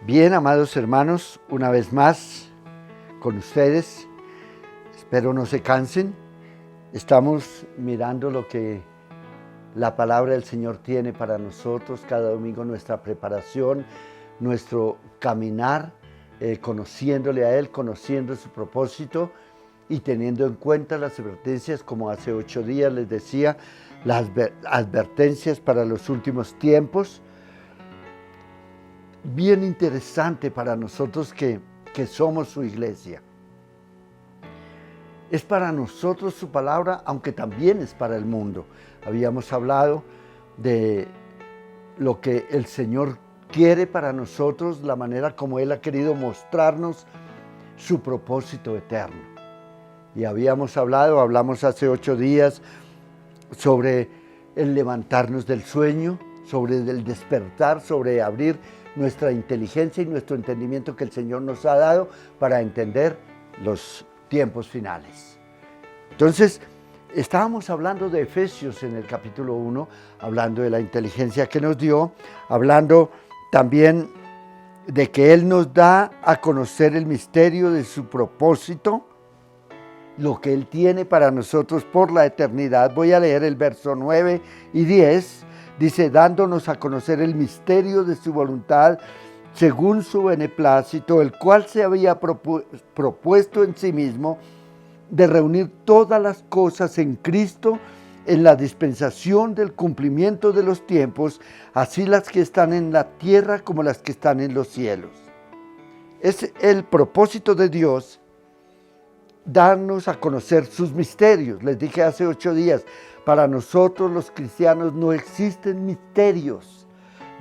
Bien, amados hermanos, una vez más con ustedes. Espero no se cansen. Estamos mirando lo que la palabra del Señor tiene para nosotros cada domingo, nuestra preparación, nuestro caminar, conociéndole a Él, conociendo su propósito y teniendo en cuenta las advertencias, como hace 8 días les decía, las advertencias para los últimos tiempos. Bien interesante para nosotros que somos su iglesia. Es para nosotros su palabra, aunque también es para el mundo. Habíamos hablado de lo que el Señor quiere para nosotros, la manera como Él ha querido mostrarnos su propósito eterno. Y hablamos hace 8 días sobre el levantarnos del sueño, sobre el despertar, sobre abrir nuestra inteligencia y nuestro entendimiento que el Señor nos ha dado para entender los tiempos finales. Entonces, estábamos hablando de Efesios en el capítulo 1, hablando de la inteligencia que nos dio, hablando también de que Él nos da a conocer el misterio de su propósito, lo que Él tiene para nosotros por la eternidad. Voy a leer el verso 9 y 10. Dice, dándonos a conocer el misterio de su voluntad, según su beneplácito, el cual se había propuesto en sí mismo, de reunir todas las cosas en Cristo, en la dispensación del cumplimiento de los tiempos, así las que están en la tierra como las que están en los cielos. Es el propósito de Dios, darnos a conocer sus misterios. Les dije hace 8 días, para nosotros los cristianos no existen misterios.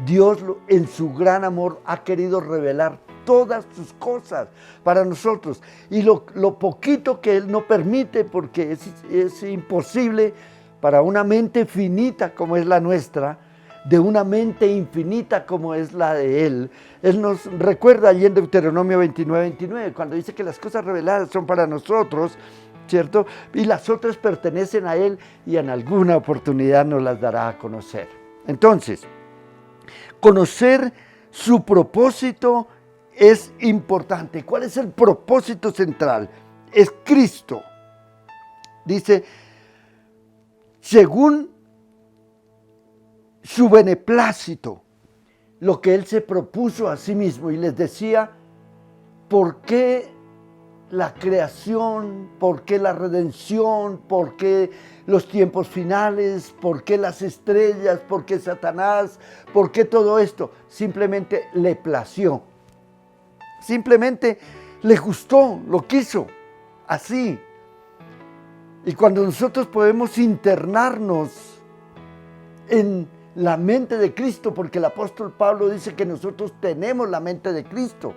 Dios en su gran amor ha querido revelar todas sus cosas para nosotros. Y lo poquito que Él no permite, porque es imposible para una mente finita como es la nuestra, de una mente infinita como es la de Él. Él nos recuerda allí en Deuteronomio 29, cuando dice que las cosas reveladas son para nosotros, ¿cierto? Y las otras pertenecen a Él y en alguna oportunidad nos las dará a conocer. Entonces, conocer su propósito es importante. ¿Cuál es el propósito central? Es Cristo. Dice, según su beneplácito, lo que Él se propuso a sí mismo. Y les decía, ¿por qué la creación? ¿Por qué la redención? ¿Por qué los tiempos finales? ¿Por qué las estrellas? ¿Por qué Satanás? ¿Por qué todo esto? Simplemente le plació. Simplemente le gustó, lo quiso, así. Y cuando nosotros podemos internarnos en la mente de Cristo, porque el apóstol Pablo dice que nosotros tenemos la mente de Cristo.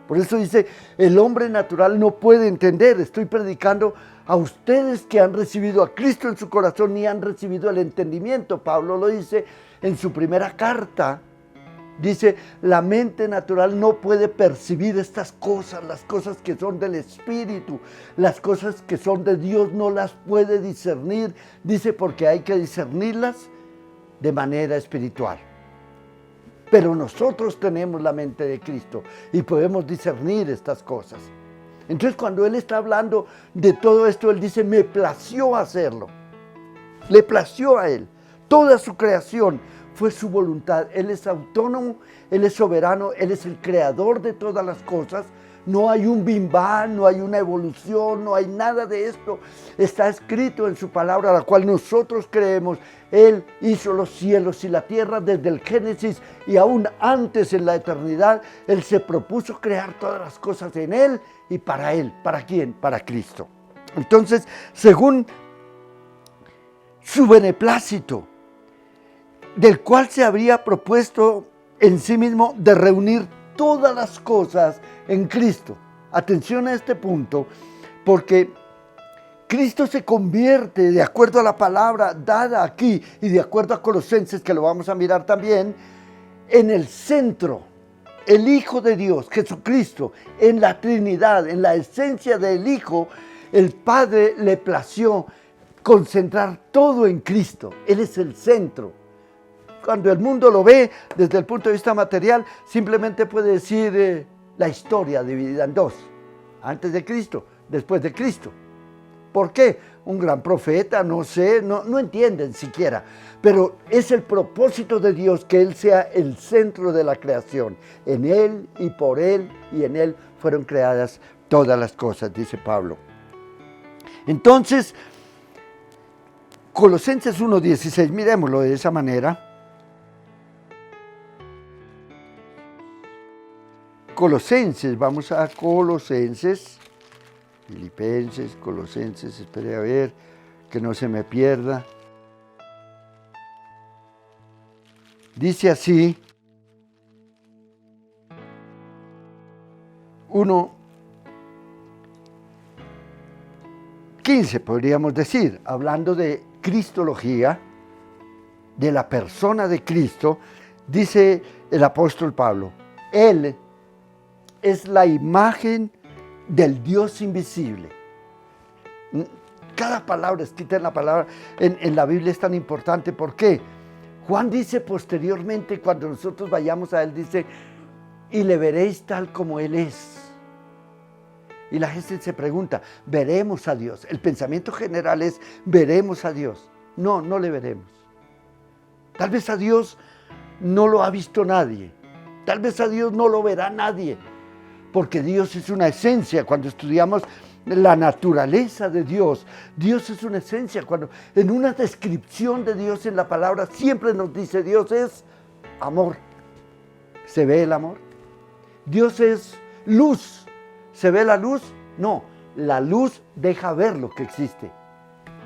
Por eso dice, el hombre natural no puede entender. Estoy predicando a ustedes que han recibido a Cristo en su corazón y han recibido el entendimiento. Pablo lo dice en su primera carta. Dice, la mente natural no puede percibir estas cosas, las cosas que son del Espíritu, las cosas que son de Dios no las puede discernir. Dice, porque hay que discernirlas de manera espiritual. Pero nosotros tenemos la mente de Cristo y podemos discernir estas cosas. Entonces, cuando Él está hablando de todo esto, Él dice, me plació hacerlo. Le plació a Él. Toda su creación fue su voluntad. Él es autónomo, Él es soberano, Él es el creador de todas las cosas. No hay un bim bam, no hay una evolución, no hay nada de esto. Está escrito en su palabra, la cual nosotros creemos. Él hizo los cielos y la tierra desde el Génesis y aún antes en la eternidad. Él se propuso crear todas las cosas en Él y para Él. ¿Para quién? Para Cristo. Entonces, según su beneplácito, del cual se habría propuesto en sí mismo de reunir todas las cosas en Cristo. Atención a este punto, porque Cristo se convierte, de acuerdo a la palabra dada aquí y de acuerdo a Colosenses, que lo vamos a mirar también, en el centro. El Hijo de Dios, Jesucristo, en la Trinidad, en la esencia del Hijo, el Padre le plació concentrar todo en Cristo. Él es el centro. cuando el mundo lo ve desde el punto de vista material, simplemente puede decir la historia dividida en dos. Antes de Cristo, después de Cristo. ¿Por qué? Un gran profeta, no sé, no entienden siquiera. Pero es el propósito de Dios que Él sea el centro de la creación. En Él y por Él y en Él fueron creadas todas las cosas, dice Pablo. Entonces, Colosenses 1:16, miremoslo de esa manera. Colosenses, vamos a Colosenses, Filipenses, Colosenses, espere a ver, que no se me pierda. Dice así, 1:15 podríamos decir, hablando de cristología, de la persona de Cristo, dice el apóstol Pablo, Él es la imagen del Dios invisible. Cada palabra escrita en la Biblia es tan importante. ¿Por qué? Juan dice posteriormente, cuando nosotros vayamos a Él, dice, y le veréis tal como Él es. Y la gente se pregunta, ¿veremos a Dios? El pensamiento general es, ¿veremos a Dios? No, no le veremos. Tal vez a Dios no lo ha visto nadie. Tal vez a Dios no lo verá nadie. Porque Dios es una esencia. Cuando estudiamos la naturaleza de Dios, Dios es una esencia. Cuando en una descripción de Dios en la palabra siempre nos dice Dios es amor. ¿Se ve el amor? Dios es luz. ¿Se ve la luz? No, la luz deja ver lo que existe.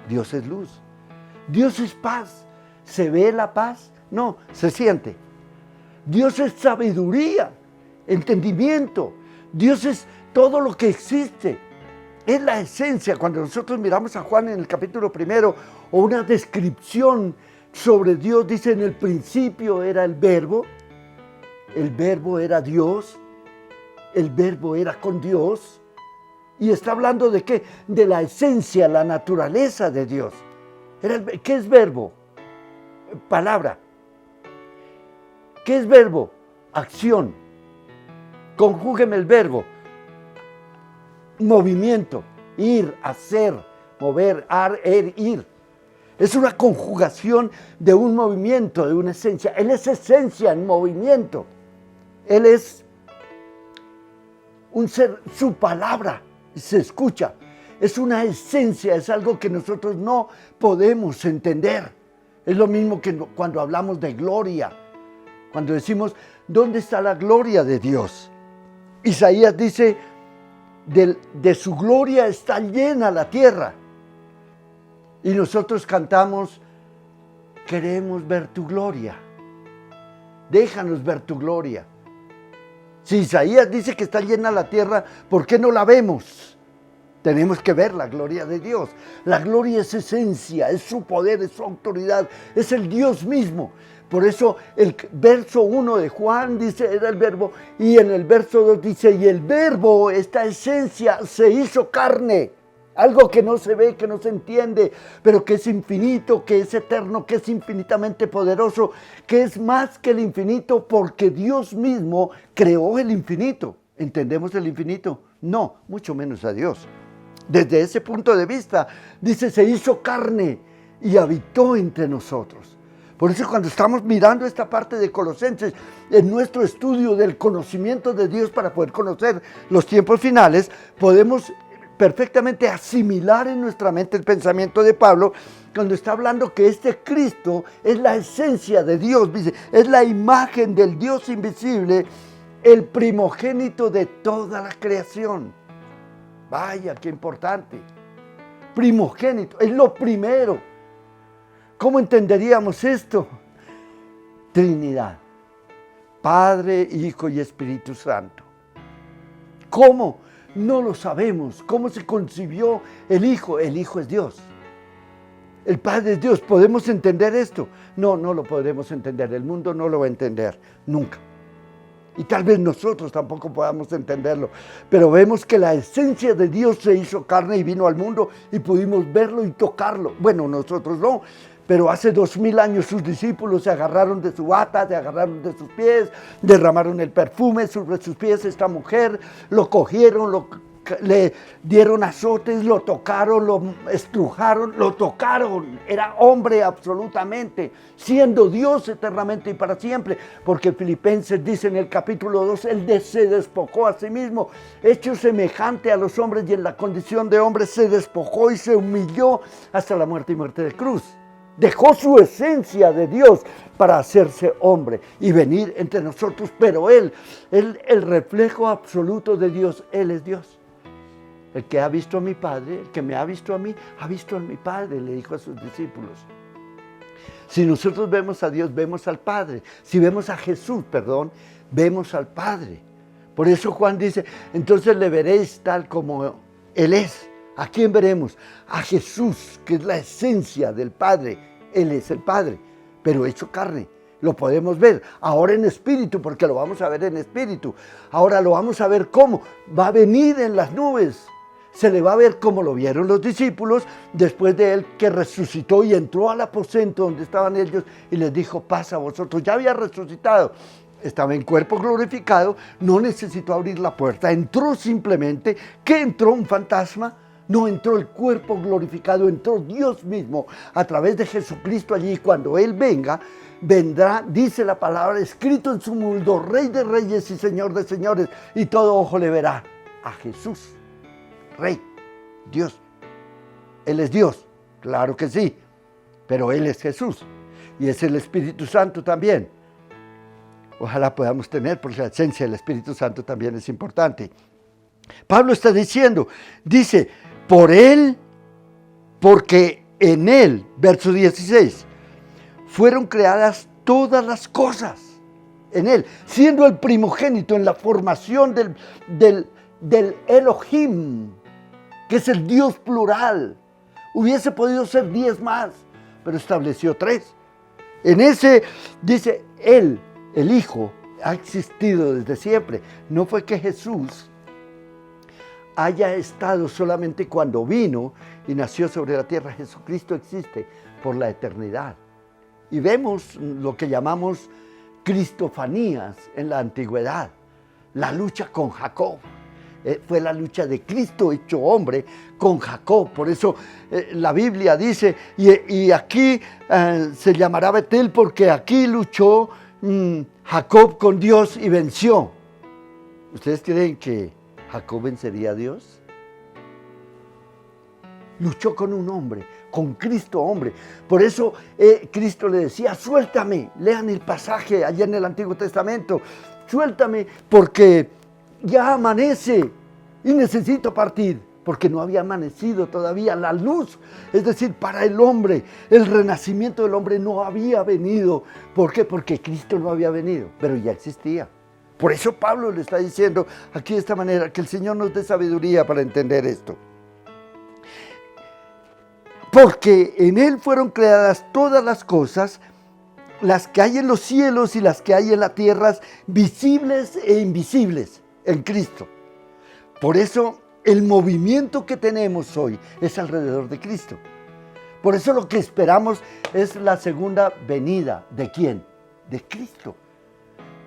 Dios es luz. Dios es paz. ¿Se ve la paz? No, se siente. Dios es sabiduría, entendimiento. Dios es todo lo que existe. Es la esencia. Cuando nosotros miramos a Juan en el capítulo 1 o una descripción sobre Dios, dice en el principio era el verbo era Dios, el verbo era con Dios, y está hablando de qué, de la esencia, la naturaleza de Dios. ¿Qué es verbo? Palabra. ¿Qué es verbo? Acción. Conjúgueme el verbo. Movimiento, ir, hacer, mover, ir. Es una conjugación de un movimiento, de una esencia. Él es esencia en movimiento. Él es un ser, su palabra se escucha. Es una esencia, es algo que nosotros no podemos entender. Es lo mismo que cuando hablamos de gloria. Cuando decimos, ¿dónde está la gloria de Dios? Isaías dice, de su gloria está llena la tierra. Y nosotros cantamos, queremos ver tu gloria. Déjanos ver tu gloria. Si Isaías dice que está llena la tierra, ¿por qué no la vemos? Tenemos que ver la gloria de Dios. La gloria es esencia, es su poder, es su autoridad, es el Dios mismo. Por eso el verso 1 de Juan dice, era el verbo, y en el verso 2 dice, y el verbo, esta esencia, se hizo carne. Algo que no se ve, que no se entiende, pero que es infinito, que es eterno, que es infinitamente poderoso, que es más que el infinito, porque Dios mismo creó el infinito. ¿Entendemos el infinito? No, mucho menos a Dios. Desde ese punto de vista, dice, se hizo carne y habitó entre nosotros. Por eso cuando estamos mirando esta parte de Colosenses, en nuestro estudio del conocimiento de Dios para poder conocer los tiempos finales, podemos perfectamente asimilar en nuestra mente el pensamiento de Pablo cuando está hablando que este Cristo es la esencia de Dios, dice, es la imagen del Dios invisible, el primogénito de toda la creación. Vaya, qué importante. Primogénito, es lo primero. ¿Cómo entenderíamos esto? Trinidad, Padre, Hijo y Espíritu Santo. ¿Cómo? No lo sabemos. ¿Cómo se concibió el Hijo? El Hijo es Dios. El Padre es Dios. ¿Podemos entender esto? No, no lo podremos entender. El mundo no lo va a entender, nunca. Y tal vez nosotros tampoco podamos entenderlo. Pero vemos que la esencia de Dios se hizo carne y vino al mundo y pudimos verlo y tocarlo. Bueno, nosotros no. Pero hace 2000 años sus discípulos se agarraron de su bata, se agarraron de sus pies, derramaron el perfume sobre sus pies. Esta mujer lo cogieron, le dieron azotes, lo tocaron, lo estrujaron, lo tocaron. Era hombre absolutamente, siendo Dios eternamente y para siempre. Porque Filipenses dice en el capítulo 2, Él se despojó a sí mismo, hecho semejante a los hombres, y en la condición de hombre se despojó y se humilló hasta la muerte y muerte de cruz. Dejó su esencia de Dios para hacerse hombre y venir entre nosotros. Pero Él, el reflejo absoluto de Dios, Él es Dios. El que ha visto a mi Padre, el que me ha visto a mí, ha visto a mi Padre, le dijo a sus discípulos. Si nosotros vemos a Dios, vemos al Padre. Si vemos a Jesús, vemos al Padre. Por eso Juan dice, entonces le veréis tal como Él es. ¿A quién veremos? A Jesús, que es la esencia del Padre. Él es el Padre, pero hecho carne. Lo podemos ver ahora en espíritu, porque lo vamos a ver en espíritu. Ahora lo vamos a ver cómo. Va a venir en las nubes. Se le va a ver como lo vieron los discípulos después de Él que resucitó y entró al aposento donde estaban ellos y les dijo, pasa a vosotros. Ya había resucitado, estaba en cuerpo glorificado, no necesitó abrir la puerta, entró simplemente. ¿Qué entró? ¿Un fantasma? No entró el cuerpo glorificado, entró Dios mismo a través de Jesucristo allí. Cuando Él venga, vendrá, dice la palabra, escrito en su mundo, Rey de reyes y Señor de señores, y todo ojo le verá a Jesús, Rey, Dios. Él es Dios, claro que sí, pero Él es Jesús, y es el Espíritu Santo también. Ojalá podamos tener, porque la esencia del Espíritu Santo también es importante. Pablo está diciendo, dice, por Él, porque en Él, verso 16, fueron creadas todas las cosas, en Él, siendo el primogénito en la formación del Elohim, que es el Dios plural. Hubiese podido ser 10 más, pero estableció 3. En ese, dice, Él, el Hijo, ha existido desde siempre. No fue que Jesús haya estado solamente cuando vino y nació sobre la tierra. Jesucristo existe por la eternidad. Y vemos lo que llamamos cristofanías en la antigüedad, la lucha con Jacob. Fue la lucha de Cristo hecho hombre con Jacob. Por eso la Biblia dice, y aquí se llamará Betel, porque aquí luchó Jacob con Dios y venció. ¿Ustedes creen que Jacob vencería a Dios? Luchó con un hombre, con Cristo hombre. Por eso Cristo le decía, suéltame. Lean el pasaje allá en el Antiguo Testamento. Suéltame porque ya amanece y necesito partir. Porque no había amanecido todavía la luz. Es decir, para el hombre, el renacimiento del hombre no había venido. ¿Por qué? Porque Cristo no había venido, pero ya existía. Por eso Pablo le está diciendo aquí de esta manera, que el Señor nos dé sabiduría para entender esto. Porque en Él fueron creadas todas las cosas, las que hay en los cielos y las que hay en la tierra, visibles e invisibles, en Cristo. Por eso el movimiento que tenemos hoy es alrededor de Cristo. Por eso lo que esperamos es la segunda venida. ¿De quién? De Cristo.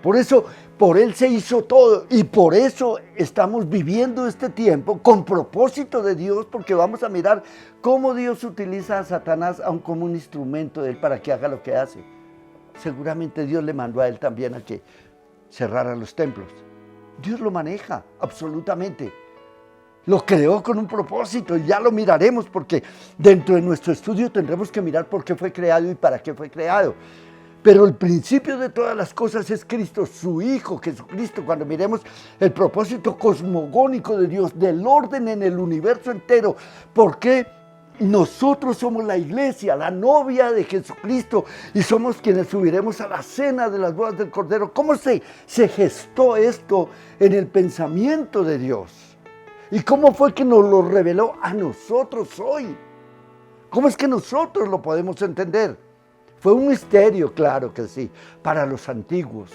Por eso, por Él se hizo todo, y por eso estamos viviendo este tiempo con propósito de Dios, porque vamos a mirar cómo Dios utiliza a Satanás aún como un instrumento de Él para que haga lo que hace. Seguramente Dios le mandó a Él también a que cerrara los templos. Dios lo maneja absolutamente. Lo creó con un propósito y ya lo miraremos, porque dentro de nuestro estudio tendremos que mirar por qué fue creado y para qué fue creado. Pero el principio de todas las cosas es Cristo, su Hijo Jesucristo. Cuando miremos el propósito cosmogónico de Dios, del orden en el universo entero, porque nosotros somos la iglesia, la novia de Jesucristo, y somos quienes subiremos a la cena de las bodas del Cordero. ¿Cómo se gestó esto en el pensamiento de Dios? ¿Y cómo fue que nos lo reveló a nosotros hoy? ¿Cómo es que nosotros lo podemos entender? Fue un misterio, claro que sí, para los antiguos,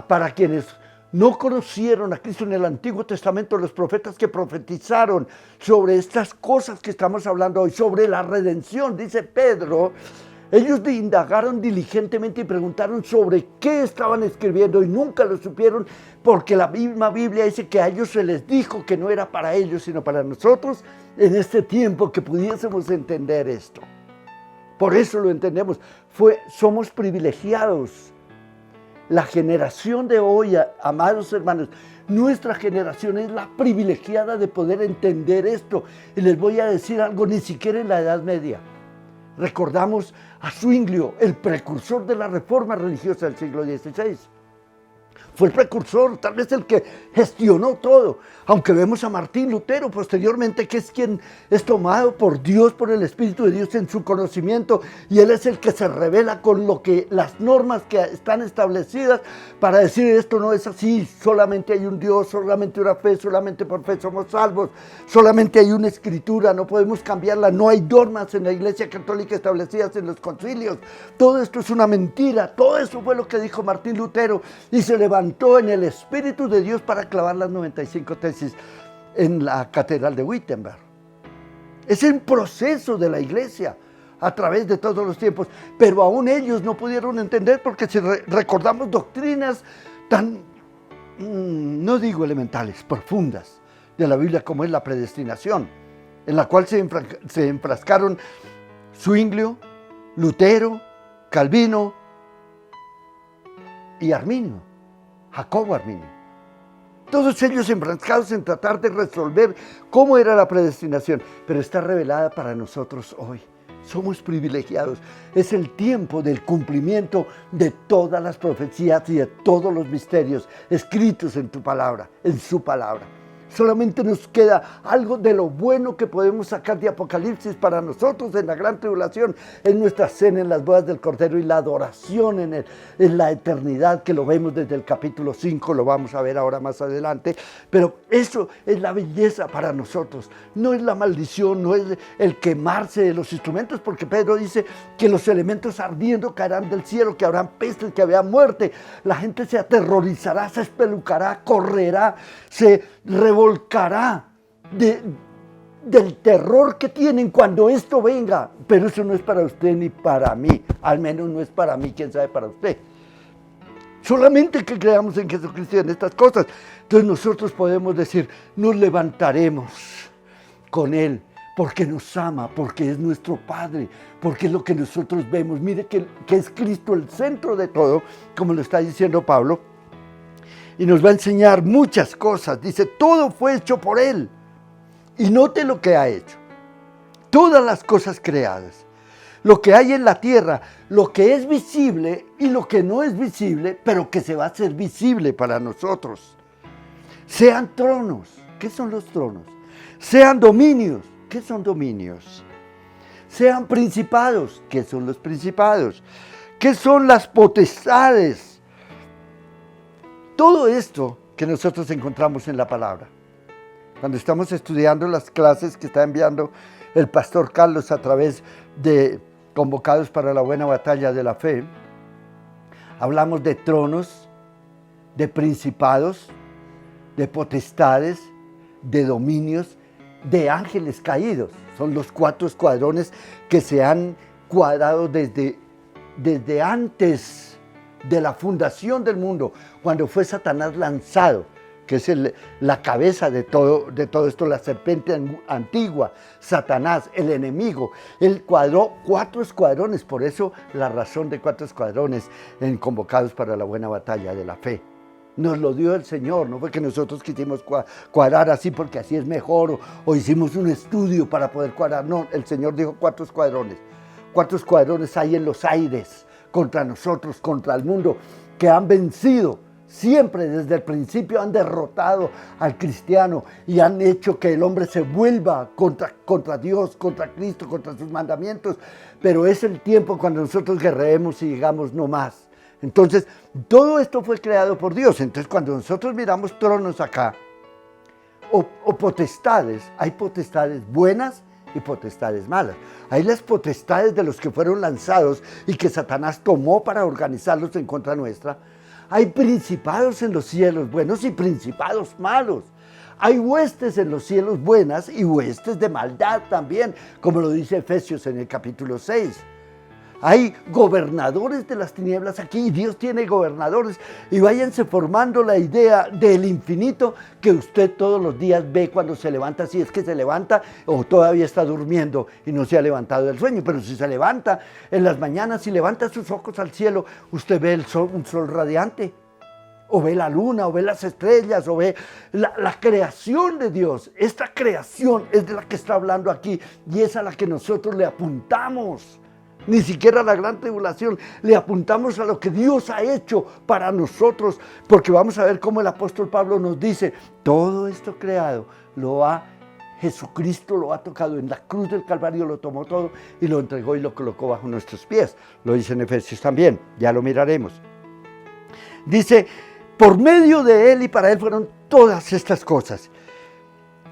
para quienes No conocieron a Cristo en el Antiguo Testamento, los profetas que profetizaron sobre estas cosas que estamos hablando hoy, sobre la redención, dice Pedro. Ellos indagaron diligentemente y preguntaron sobre qué estaban escribiendo y nunca lo supieron, porque la misma Biblia dice que a ellos se les dijo que no era para ellos, sino para nosotros en este tiempo que pudiésemos entender esto. Por eso lo entendemos. Somos privilegiados. La generación de hoy, amados hermanos, nuestra generación es la privilegiada de poder entender esto. Y les voy a decir algo, ni siquiera en la Edad Media. Recordamos a Zwinglio, el precursor de la reforma religiosa del siglo XVI. Fue el precursor, tal vez el que gestionó todo. Aunque vemos a Martín Lutero posteriormente, que es quien es tomado por Dios, por el Espíritu de Dios en su conocimiento, y él es el que se revela con las normas que están establecidas para decir esto no es así, solamente hay un Dios, solamente una fe, solamente por fe somos salvos, solamente hay una escritura, no podemos cambiarla, no hay normas en la Iglesia Católica establecidas en los concilios. Todo esto es una mentira, todo eso fue lo que dijo Martín Lutero y se levantó en el Espíritu de Dios para clavar las 95 tesis en la Catedral de Wittenberg. Es el proceso de la Iglesia a través de todos los tiempos, pero aún ellos no pudieron entender, porque si recordamos doctrinas tan, no digo elementales, profundas de la Biblia, como es la predestinación, en la cual se enfrascaron Zwinglio, Lutero, Calvino y Arminio, Jacobo Arminio. Todos ellos enfrascados en tratar de resolver cómo era la predestinación, pero está revelada para nosotros hoy. Somos privilegiados. Es el tiempo del cumplimiento de todas las profecías y de todos los misterios escritos en tu palabra, en su palabra. Solamente nos queda algo de lo bueno que podemos sacar de Apocalipsis para nosotros en la gran tribulación, en nuestra cena, en las bodas del Cordero y la adoración en la eternidad, que lo vemos desde el capítulo 5, lo vamos a ver ahora más adelante. Pero eso es la belleza para nosotros. No es la maldición, no es el quemarse de los instrumentos, porque Pedro dice que los elementos ardiendo caerán del cielo, que habrán pestes, que habrá muerte. La gente se aterrorizará, se espelucará, correrá, se revolcará del terror que tienen cuando esto venga. Pero eso no es para usted ni para mí, al menos no es para mí, quién sabe para usted. Solamente que creamos en Jesucristo y en estas cosas, entonces nosotros podemos decir, nos levantaremos con Él, porque nos ama, porque es nuestro Padre, porque es lo que nosotros vemos. Mire que es Cristo el centro de todo, como lo está diciendo Pablo. Y nos va a enseñar muchas cosas. Dice, todo fue hecho por Él. Y note lo que ha hecho. Todas las cosas creadas. Lo que hay en la tierra, lo que es visible y lo que no es visible, pero que se va a hacer visible para nosotros. Sean tronos. ¿Qué son los tronos? Sean dominios. ¿Qué son dominios? Sean principados. ¿Qué son los principados? ¿Qué son las potestades? Todo esto que nosotros encontramos en la palabra. Cuando estamos estudiando las clases que está enviando el pastor Carlos a través de Convocados para la Buena Batalla de la Fe, hablamos de tronos, de principados, de potestades, de dominios, de ángeles caídos. Son los 4 escuadrones que se han cuadrado desde antes de la fundación del mundo, cuando fue Satanás lanzado, que es la cabeza de todo esto, la serpiente antigua, Satanás, el enemigo. Él cuadró 4 escuadrones, por eso la razón de 4 escuadrones en Convocados para la Buena Batalla de la Fe. Nos lo dio el Señor, no fue que nosotros quisimos cuadrar así porque así es mejor, o hicimos un estudio para poder cuadrar. No, el Señor dijo 4 escuadrones. 4 escuadrones hay en los aires, contra nosotros, contra el mundo, que han vencido. Siempre desde el principio han derrotado al cristiano y han hecho que el hombre se vuelva contra Dios, contra Cristo, contra sus mandamientos. Pero es el tiempo cuando nosotros guerreemos y digamos no más. Entonces, todo esto fue creado por Dios. Entonces, cuando nosotros miramos tronos acá, o potestades, hay potestades buenas y potestades malas. Hay las potestades de los que fueron lanzados y que Satanás tomó para organizarlos en contra nuestra. Hay principados en los cielos buenos y principados malos. Hay huestes en los cielos buenas y huestes de maldad también, como lo dice Efesios en el capítulo 6. Hay gobernadores de las tinieblas aquí, y Dios tiene gobernadores, y váyanse formando la idea del infinito que usted todos los días ve cuando se levanta, si es que se levanta o todavía está durmiendo y no se ha levantado del sueño, pero si se levanta en las mañanas y levanta sus ojos al cielo, usted ve el sol, un sol radiante, o ve la luna, o ve las estrellas, o ve la creación de Dios. Esta creación es de la que está hablando aquí, y es a la que nosotros le apuntamos. Ni siquiera a la gran tribulación, le apuntamos a lo que Dios ha hecho para nosotros, porque vamos a ver cómo el apóstol Pablo nos dice, todo esto creado Jesucristo lo ha tocado en la cruz del Calvario, lo tomó todo y lo entregó y lo colocó bajo nuestros pies. Lo dice en Efesios también, ya lo miraremos. Dice, por medio de Él y para Él fueron todas estas cosas.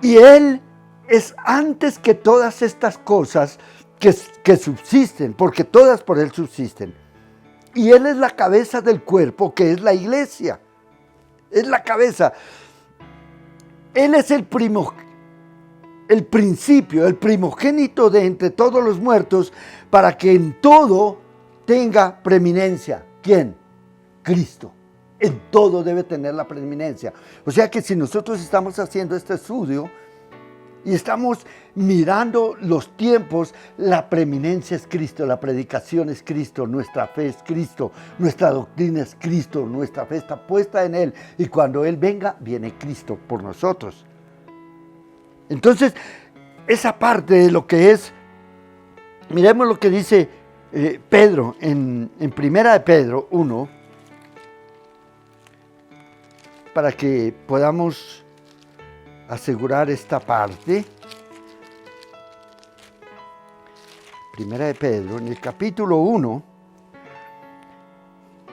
Y Él es antes que todas estas cosas que subsisten, porque todas por Él subsisten. Y Él es la cabeza del cuerpo, que es la iglesia. Es la cabeza. Él es el principio, el primogénito de entre todos los muertos, para que en todo tenga preeminencia. ¿Quién? Cristo. En todo debe tener la preeminencia. O sea que si nosotros estamos haciendo este estudio y estamos mirando los tiempos, la preeminencia es Cristo, la predicación es Cristo, nuestra fe es Cristo, nuestra doctrina es Cristo, nuestra fe está puesta en Él, y cuando Él venga, viene Cristo por nosotros. Entonces, esa parte de lo que es, miremos lo que dice Pedro en Primera de Pedro 1, para que podamos asegurar esta parte. Primera de Pedro, en el capítulo 1,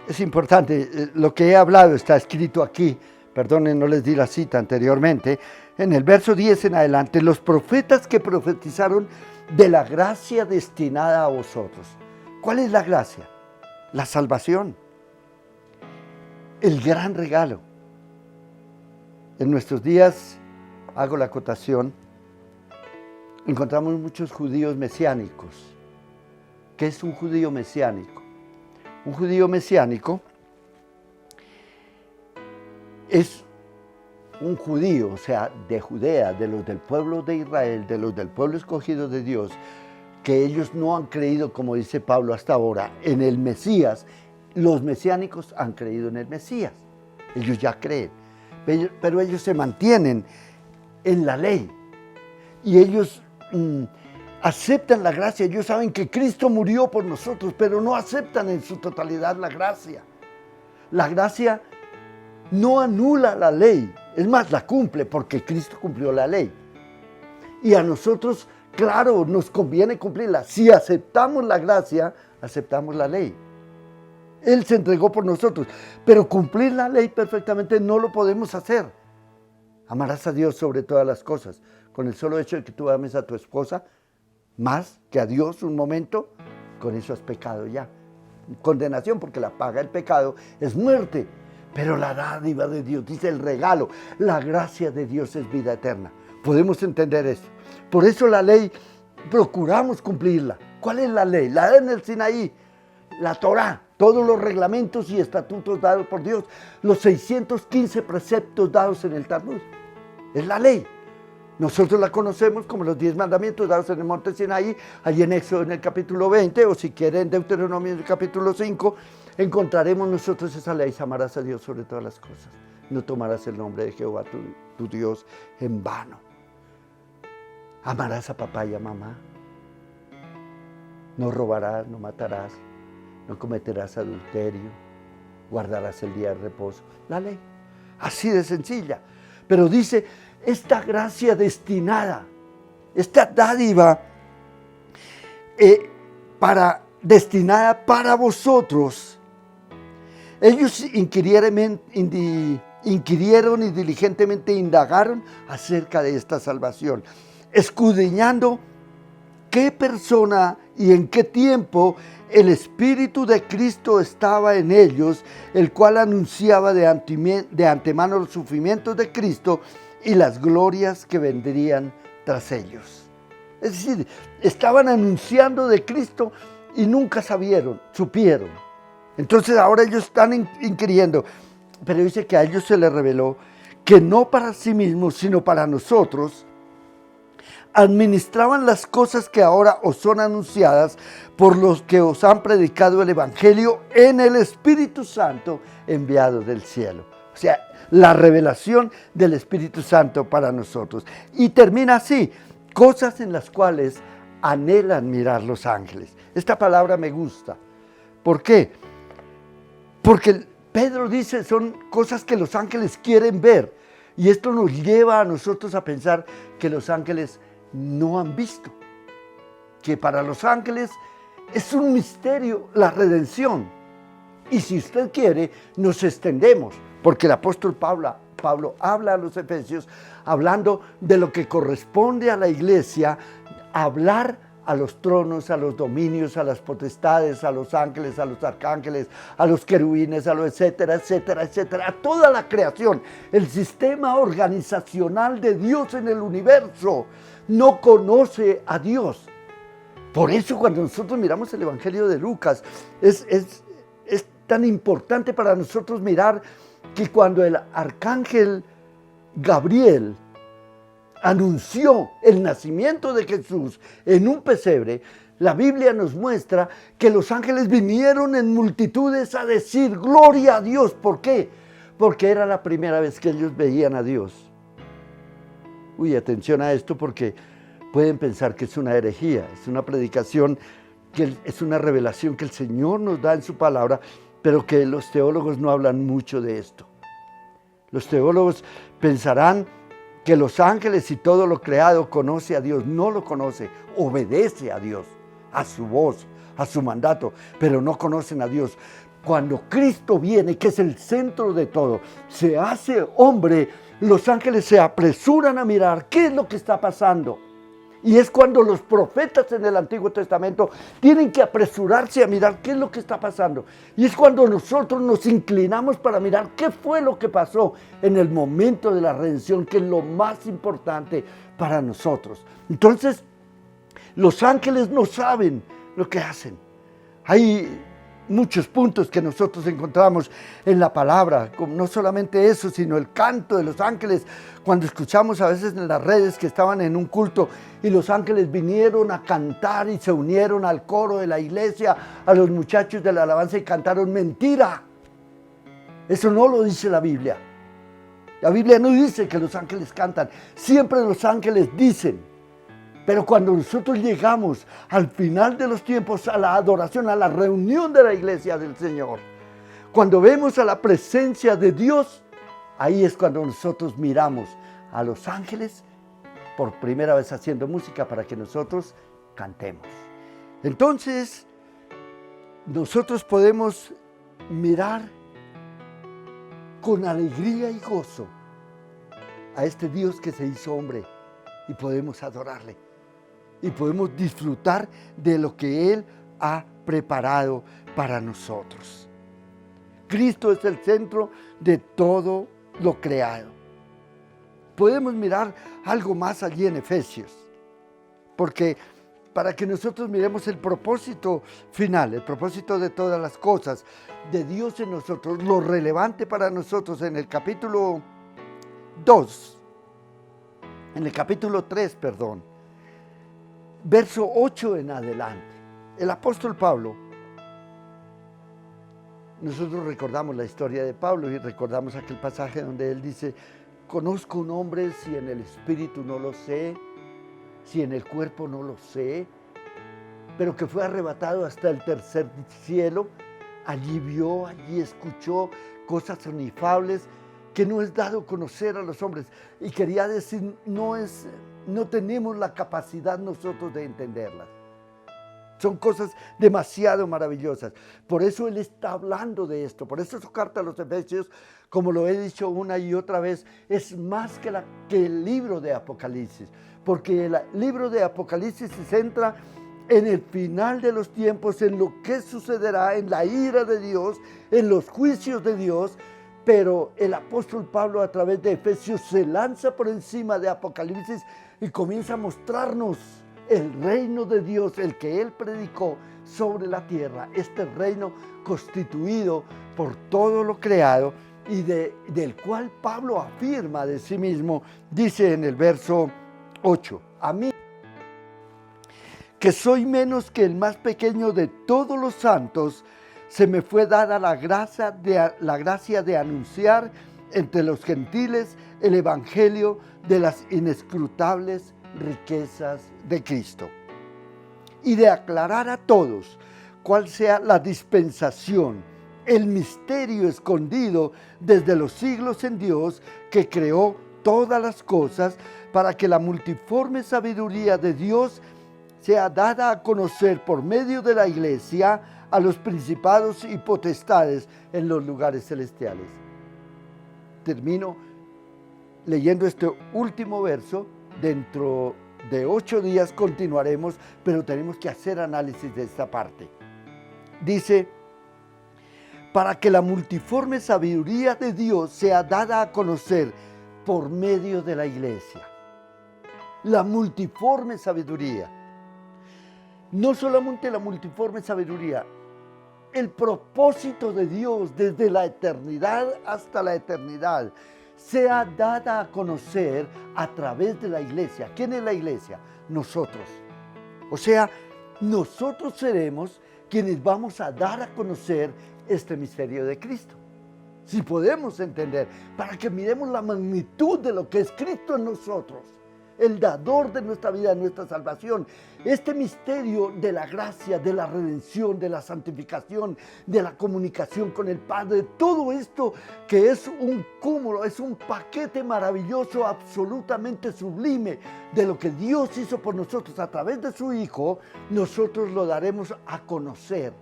es importante, lo que he hablado está escrito aquí, perdonen, no les di la cita anteriormente, en el verso 10 en adelante, los profetas que profetizaron de la gracia destinada a vosotros. ¿Cuál es la gracia? La salvación, el gran regalo. En nuestros días, hago la acotación, encontramos muchos judíos mesiánicos. ¿Qué es un judío mesiánico? Un judío mesiánico es un judío, o sea, de Judea, de los del pueblo de Israel, de los del pueblo escogido de Dios, que ellos no han creído, como dice Pablo hasta ahora, en el Mesías. Los mesiánicos han creído en el Mesías, ellos ya creen, pero ellos se mantienen en la ley, y ellos aceptan la gracia. Ellos saben que Cristo murió por nosotros, pero no aceptan en su totalidad la gracia. La gracia no anula la ley, es más, la cumple, porque Cristo cumplió la ley. Y a nosotros, claro, nos conviene cumplirla. Si aceptamos la gracia, aceptamos la ley. Él se entregó por nosotros, pero cumplir la ley perfectamente no lo podemos hacer. Amarás a Dios sobre todas las cosas. Con el solo hecho de que tú ames a tu esposa más que a Dios un momento, con eso has pecado ya. Condenación, porque la paga del pecado es muerte. Pero la dádiva de Dios, dice el regalo, la gracia de Dios es vida eterna. Podemos entender esto. Por eso la ley procuramos cumplirla. ¿Cuál es la ley? La ley en el Sinaí, la Torá, todos los reglamentos y estatutos dados por Dios, los 615 preceptos dados en el Talmud. Es la ley. Nosotros la conocemos como los 10 mandamientos dados en el monte Sinaí, allí en Éxodo en el capítulo 20, o si quieren en Deuteronomio en el capítulo 5, encontraremos nosotros esa ley: amarás a Dios sobre todas las cosas. No tomarás el nombre de Jehová tu Dios en vano. Amarás a papá y a mamá. No robarás, no matarás, no cometerás adulterio, guardarás el día de reposo. La ley, así de sencilla. Pero dice, esta gracia destinada, esta dádiva destinada para vosotros. Ellos inquirieron y diligentemente indagaron acerca de esta salvación, escudriñando qué persona y en qué tiempo el Espíritu de Cristo estaba en ellos, el cual anunciaba de antemano los sufrimientos de Cristo y las glorias que vendrían tras ellos. Es decir, estaban anunciando de Cristo y nunca supieron. Entonces ahora ellos están inquiriendo, pero dice que a ellos se les reveló que no para sí mismos, sino para nosotros, administraban las cosas que ahora os son anunciadas por los que os han predicado el Evangelio en el Espíritu Santo enviado del cielo. O sea, la revelación del Espíritu Santo para nosotros. Y termina así, cosas en las cuales anhelan mirar los ángeles. Esta palabra me gusta. ¿Por qué? Porque Pedro dice, son cosas que los ángeles quieren ver. Y esto nos lleva a nosotros a pensar que los ángeles no han visto. Que para los ángeles es un misterio la redención. Y si usted quiere, nos extendemos. Porque el apóstol Pablo habla a los efesios hablando de lo que corresponde a la iglesia, hablar a los tronos, a los dominios, a las potestades, a los ángeles, a los arcángeles, a los querubines, a los etcétera, etcétera, etcétera, a toda la creación. El sistema organizacional de Dios en el universo no conoce a Dios. Por eso cuando nosotros miramos el Evangelio de Lucas, es tan importante para nosotros mirar que cuando el arcángel Gabriel anunció el nacimiento de Jesús en un pesebre, la Biblia nos muestra que los ángeles vinieron en multitudes a decir gloria a Dios. ¿Por qué? Porque era la primera vez que ellos veían a Dios. Uy, atención a esto porque pueden pensar que es una herejía, es una predicación, que es una revelación que el Señor nos da en su palabra, pero que los teólogos no hablan mucho de esto. Los teólogos pensarán que los ángeles y todo lo creado conoce a Dios. No lo conoce, obedece a Dios, a su voz, a su mandato, pero no conocen a Dios. Cuando Cristo viene, que es el centro de todo, se hace hombre, los ángeles se apresuran a mirar qué es lo que está pasando. Y es cuando los profetas en el Antiguo Testamento tienen que apresurarse a mirar qué es lo que está pasando. Y es cuando nosotros nos inclinamos para mirar qué fue lo que pasó en el momento de la redención, que es lo más importante para nosotros. Entonces, los ángeles no saben lo que hacen. Hay muchos puntos que nosotros encontramos en la palabra, como no solamente eso, sino el canto de los ángeles. Cuando escuchamos a veces en las redes que estaban en un culto y los ángeles vinieron a cantar y se unieron al coro de la iglesia, a los muchachos de la alabanza y cantaron mentira. Eso no lo dice la Biblia. La Biblia no dice que los ángeles cantan, siempre los ángeles dicen. Pero cuando nosotros llegamos al final de los tiempos, a la adoración, a la reunión de la iglesia del Señor, cuando vemos a la presencia de Dios, ahí es cuando nosotros miramos a los ángeles por primera vez haciendo música para que nosotros cantemos. Entonces, nosotros podemos mirar con alegría y gozo a este Dios que se hizo hombre y podemos adorarle. Y podemos disfrutar de lo que Él ha preparado para nosotros. Cristo es el centro de todo lo creado. Podemos mirar algo más allí en Efesios, porque para que nosotros miremos el propósito final, el propósito de todas las cosas, de Dios en nosotros, lo relevante para nosotros en el capítulo 2, en el capítulo 3, perdón, verso 8 en adelante, el apóstol Pablo, nosotros recordamos la historia de Pablo y recordamos aquel pasaje donde él dice, conozco un hombre si en el espíritu no lo sé, si en el cuerpo no lo sé, pero que fue arrebatado hasta el tercer cielo, allí vio, allí escuchó cosas inifables que no es dado conocer a los hombres. Y quería decir, no tenemos la capacidad nosotros de entenderlas. Son cosas demasiado maravillosas. Por eso Él está hablando de esto. Por eso su carta a los Efesios, como lo he dicho una y otra vez, es más que el libro de Apocalipsis. Porque el libro de Apocalipsis se centra en el final de los tiempos, en lo que sucederá, en la ira de Dios, en los juicios de Dios. Pero el apóstol Pablo, a través de Efesios, se lanza por encima de Apocalipsis y comienza a mostrarnos el reino de Dios, el que Él predicó sobre la tierra, este reino constituido por todo lo creado y del cual Pablo afirma de sí mismo, dice en el verso 8, a mí, que soy menos que el más pequeño de todos los santos, se me fue dada la gracia de anunciar entre los gentiles el evangelio de las inescrutables riquezas de Cristo y de aclarar a todos cuál sea la dispensación, el misterio escondido desde los siglos en Dios, que creó todas las cosas, para que la multiforme sabiduría de Dios sea dada a conocer por medio de la iglesia a los principados y potestades en los lugares celestiales. Termino leyendo este último verso. Dentro de 8 días continuaremos, pero tenemos que hacer análisis de esta parte. Dice, para que la multiforme sabiduría de Dios sea dada a conocer por medio de la iglesia. La multiforme sabiduría. No solamente la multiforme sabiduría, el propósito de Dios desde la eternidad hasta la eternidad sea dada a conocer a través de la iglesia. ¿Quién es la iglesia? Nosotros. O sea, nosotros seremos quienes vamos a dar a conocer este misterio de Cristo. Si podemos entender, para que miremos la magnitud de lo que es Cristo en nosotros, el dador de nuestra vida, de nuestra salvación. Este misterio de la gracia, de la redención, de la santificación, de la comunicación con el Padre, todo esto que es un cúmulo, es un paquete maravilloso, absolutamente sublime, de lo que Dios hizo por nosotros a través de su Hijo, nosotros lo daremos a conocer.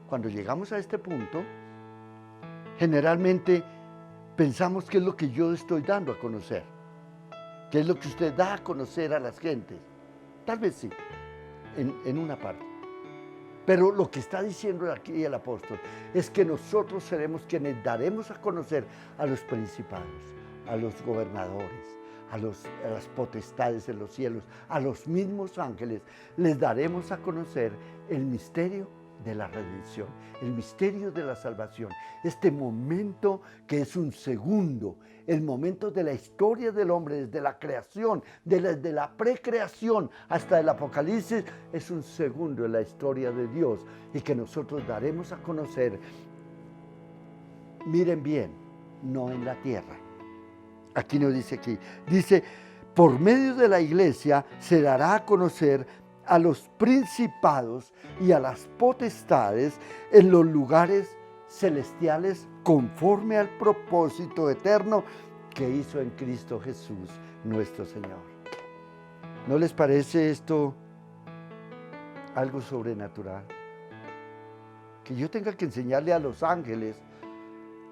Cuando llegamos a este punto, generalmente pensamos que es lo que yo estoy dando a conocer. ¿Qué es lo que usted da a conocer a las gentes? Tal vez sí, en una parte. Pero lo que está diciendo aquí el apóstol es que nosotros seremos quienes daremos a conocer a los principados, a los gobernadores, a las potestades en los cielos, a los mismos ángeles. Les daremos a conocer el misterio de la redención, el misterio de la salvación. Este momento que es un segundo, el momento de la historia del hombre, desde la creación, desde la precreación hasta el Apocalipsis, es un segundo en la historia de Dios y que nosotros daremos a conocer. Miren bien, no en la tierra. Aquí no dice aquí, dice, por medio de la iglesia se dará a conocer a los principados y a las potestades en los lugares celestiales conforme al propósito eterno que hizo en Cristo Jesús nuestro Señor. ¿No les parece esto algo sobrenatural? Que yo tenga que enseñarle a los ángeles,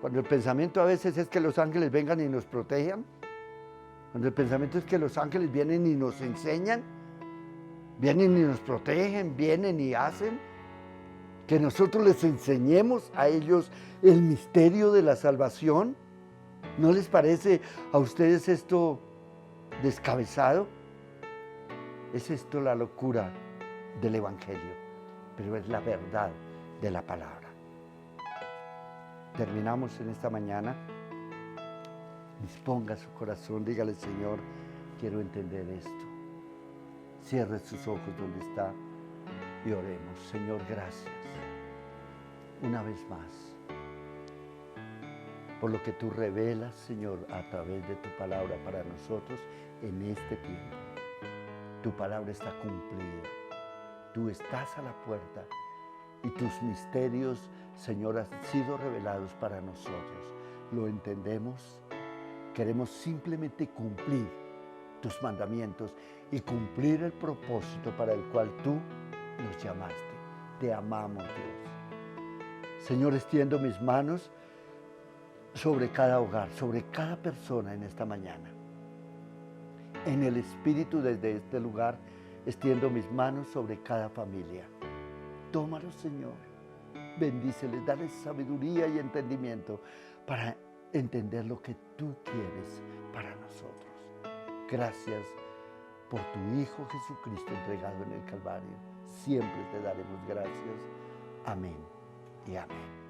cuando el pensamiento a veces es que los ángeles vengan y nos protejan, cuando el pensamiento es que los ángeles vienen y nos enseñan, vienen y nos protegen, vienen y hacen, que nosotros les enseñemos a ellos el misterio de la salvación. ¿No les parece a ustedes esto descabezado? Es esto la locura del Evangelio, pero es la verdad de la palabra. Terminamos en esta mañana. Disponga su corazón, dígale, Señor, quiero entender esto. Cierre sus ojos donde está y oremos. Señor, gracias una vez más por lo que tú revelas, Señor, a través de tu palabra para nosotros en este tiempo. Tu palabra está cumplida. Tú estás a la puerta y tus misterios, Señor, han sido revelados para nosotros. Lo entendemos. Queremos simplemente cumplir tus mandamientos y cumplir el propósito para el cual tú nos llamaste. Te amamos, Dios. Señor, extiendo mis manos sobre cada hogar, sobre cada persona en esta mañana. En el Espíritu desde este lugar, extiendo mis manos sobre cada familia. Tómalos, Señor. Bendíceles, dales sabiduría y entendimiento para entender lo que tú quieres para nosotros. Gracias por tu Hijo Jesucristo entregado en el Calvario. Siempre te daremos gracias. Amén y amén.